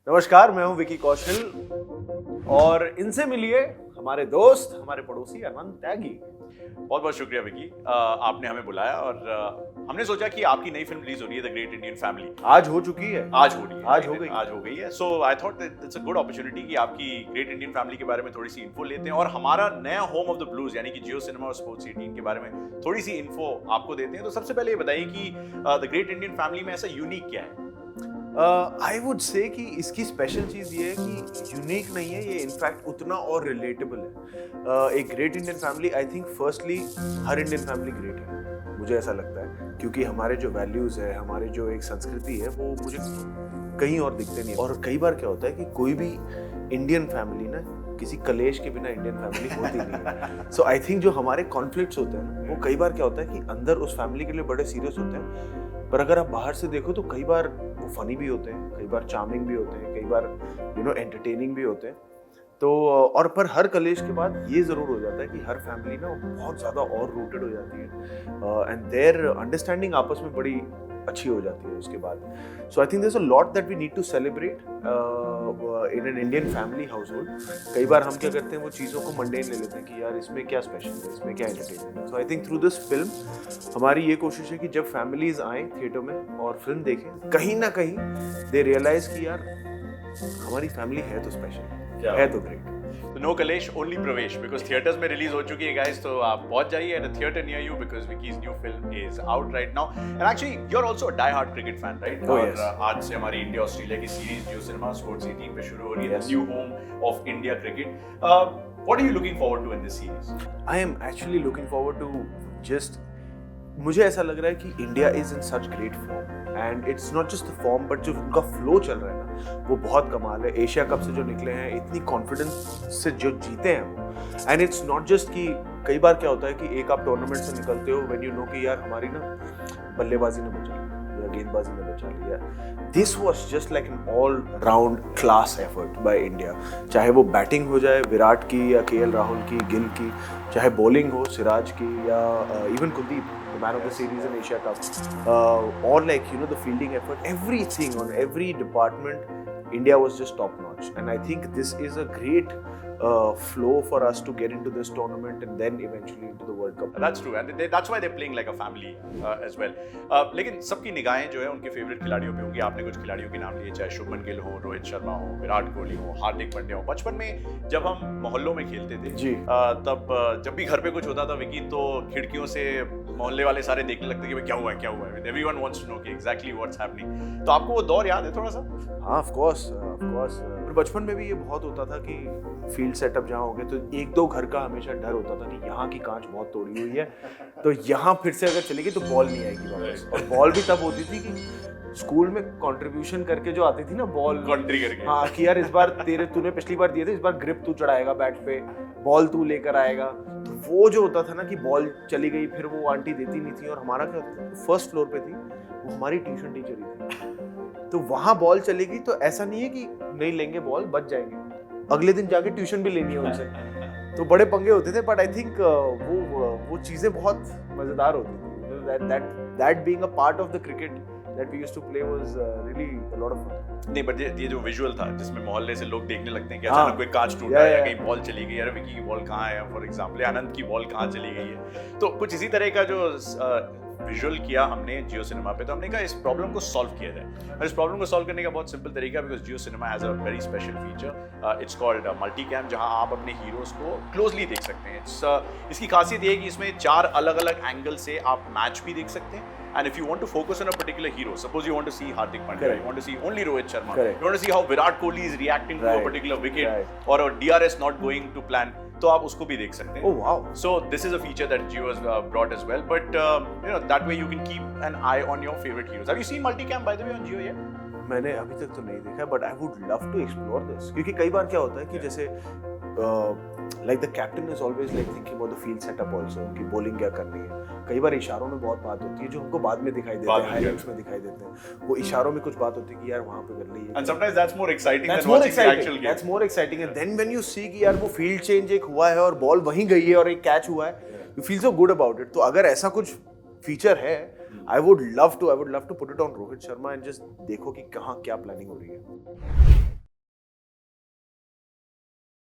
नमस्कार, मैं हूं विकी कौशल और इनसे मिलिए हमारे दोस्त, हमारे पड़ोसी अनंत त्यागी। बहुत बहुत शुक्रिया विकी, आपने हमें बुलाया और हमने सोचा कि आपकी नई फिल्म रिलीज हो रही है द ग्रेट इंडियन फैमिली। आज हो चुकी है। आज हो रही है। आज हो गई है। So I thought it's a good opportunity कि आपकी ग्रेट इंडियन फैमिली के बारे में थोड़ी सी इन्फो लेते हैं और हमारा नया होम ऑफ द ब्लूज यानी कि जियो सिनेमा और स्पोर्ट्स 18 के बारे में थोड़ी सी इन्फो आपको देते हैं। तो सबसे पहले ये बताइए कि द ग्रेट इंडियन फैमिली में ऐसा यूनिक क्या है? आई वुड से कि इसकी स्पेशल चीज़ ये है कि यूनिक नहीं है, ये इनफैक्ट उतना और रिलेटेबल है। एक great Indian family, I think firstly her Indian family great है, मुझे ऐसा लगता है, क्योंकि हमारे जो वैल्यूज़ है, हमारे जो एक संस्कृति है, वो मुझे कहीं और दिखते नहीं। और कई बार क्या होता है कि कोई भी इंडियन फैमिली ना किसी कलेश के बिना इंडियन फैमिली होती नहीं है। सो आई थिंक जो हमारे कॉन्फ्लिक्ट्स होते हैं ना, वो कई बार क्या होता है कि अंदर उस फैमिली के लिए बड़े सीरियस होते हैं, पर अगर आप बाहर से देखो तो कई बार वो फनी भी होते हैं, कई बार चार्मिंग भी होते हैं, कई बार एंटरटेनिंग भी होते हैं। तो और पर हर कलेश के बाद ये ज़रूर हो जाता है कि हर फैमिली ना बहुत ज़्यादा और रूटेड हो जाती है एंड देयर अंडरस्टैंडिंग आपस में बड़ी अच्छी हो जाती है उसके बाद। So I think there is a lot that we need to celebrate in an Indian family household. कई बार हम क्या करते हैं, वो चीज़ों को मंडेन ले लेते हैं कि यार इसमें क्या स्पेशल है, इसमें क्या एंटरटेनमेंट है। So I think through this film हमारी ये कोशिश है कि जब फैमिलीज आए थिएटर में और फिल्म देखें, कहीं ना कहीं दे रियलाइज कि यार हमारी फैमिली है तो स्पेशल, है तो ग्रेट। नो कलेश ओनली प्रवेश, बिकॉज थिएटर्स में रिलीज हो चुकी है गाइस, तो आप पहुंच जाइए at a theatre near you because Vicky's new film is out right now. And actually you are also a die hard cricket fan right? और आज से हमारी इंडिया ऑस्ट्रेलिया की सीरीज जियो सिनेमा स्पोर्ट्स 18 पे शुरू हो रही है, new home of India cricket. What are you looking forward to in this series? I am actually looking forward to just, मुझे ऐसा लग रहा है कि India is in such great form and it's not just the form but जो उनका flow चल रहा है ना, वो बहुत कमाल है। एशिया कप से जो निकले हैं, इतनी कॉन्फिडेंस से जो जीते हैं वो, एंड इट्स नॉट जस्ट कि कई बार क्या होता है कि एक आप टूर्नामेंट से निकलते हो व्हेन यू नो कि यार हमारी ना बल्लेबाजी ने बचा लिया या गेंदबाजी ने बचा लिया। This was just like an all round class effort by India, चाहे वो बैटिंग हो जाए विराट की या केएल राहुल की, गिल की, चाहे बॉलिंग हो सिराज की या even Kuldeep, the man of the series in Asia Cup, or like the fielding effort, everything on every department, India was just top notch, and I think this is a great flow for us to get into this tournament and then eventually into the World Cup. That's true, and that's why they're playing like a family as well. लेकिन सबकी निगाहें जो है उनके favourite खिलाड़ियों पे होंगी। आपने कुछ खिलाड़ियों के नाम लिए, चाहे शुभमन गिल हो, रोहित शर्मा हो, विराट कोहली हो, हार्दिक पांड्या हो। बचपन में जब हम मोहल्लों में खेलते थे जी, तब जब भी घर पे कुछ होता था विकी, तो खिड़कियों से मोहल्ले वाले सारे देखने लगते कि क्या हुआ है। Everyone wants to know कि exactly what's happening. तो आपको वो दौर याद है थोड़ा सा? हाँ, of course. बचपन में भी ये बहुत होता था कि फील्ड सेटअप जहाँ हो गए तो एक दो घर का हमेशा डर होता था कि यहाँ की कांच बहुत तोड़ी हुई है, तो यहाँ फिर से अगर चलेगी तो बॉल नहीं आएगी वापस। और बॉल भी तब होती थी कि स्कूल में कंट्रीब्यूशन करके जो आती थी ना बॉल कंट्री करके, हाँ कि यार इस बार तूने पिछली बार दिए थे, इस बार ग्रिप तू चढ़ाएगा बैट पे, बॉल तू लेकर आएगा। तो वो जो होता था ना कि बॉल चली गई, फिर वो आंटी देती नहीं थी। और हमारा क्या होता था, फर्स्ट फ्लोर पे थी, वो हमारी ट्यूशन टीचर ही थी, तो वहां बॉल चलेगी तो ऐसा नहीं है कि नहीं लेंगे बॉल, बच जाएंगे, अगले दिन जाके ट्यूशन भी लेनी है उनसे। तो बड़े पंगे होते थे, बट आई थिंक वो चीजें बहुत मजेदार होती थी। That being a part of the cricket that we used to play was really a lot of fun. नहीं, बट ये जो विजुअल था जिसमें मोहल्ले से लोग देखने लगते हैं कि अचानक कोई कांच टूटा है या कहीं बॉल चली गई, यार विकी की बॉल कहाँ है, फॉर एग्जांपल आनंद की बॉल कहाँ चली गई है, तो कुछ इसी तरह का जो विजुअल किया हमने जियो सिनेमा पे। तो हमने कहा इस प्रॉब्लम को सॉल्व किया जाए, और इस प्रॉब्लम को सॉल्व करने का बहुत सिंपल तरीका, because Jio cinema has a very special feature, it's called multi cam, जहां आप अपने हीरोज को क्लोजली देख सकते हैं। इसकी खासियत ये है कि इसमें 4 अलग अलग एंगल से आप मैच भी देख सकते हैं। And if you want to focus on a particular hero, suppose you want to see Hardik Pandya, you want to see only Rohit Sharma, you want to see how Virat Kohli is reacting to a particular wicket, or a DRS not going to plan, तो आप उसको भी देख सकते हैं। Oh wow! So this is a feature that Jio has brought as well, but that way you can keep an eye on your favorite heroes. Have you seen multicam by the way on Jio yet? मैंने अभी तक तो नहीं देखा, but I would love to explore this, क्योंकि कई बार क्या होता है कि जैसे like the captain is always like thinking about the field setup also, कि bowling क्या करनी है। कई बार इशारों में बहुत बात होती है जो हमको बाद में दिखाई देते हैं, हाइलाइट्स में दिखाई देते हैं। वो इशारों में कुछ बात होती है कि यार वहाँ पे कर ली है। And sometimes that's more exciting than watching the actual game. That's more exciting. And then when you see कि यार वो field change एक हुआ है और बॉल वहीं गई है और एक कैच हुआ है, you feel so good about it. तो अगर ऐसा कुछ फीचर है, I would love to put it on Rohit Sharma and just देखो कि कहाँ क्या प्लानिंग हो रही है।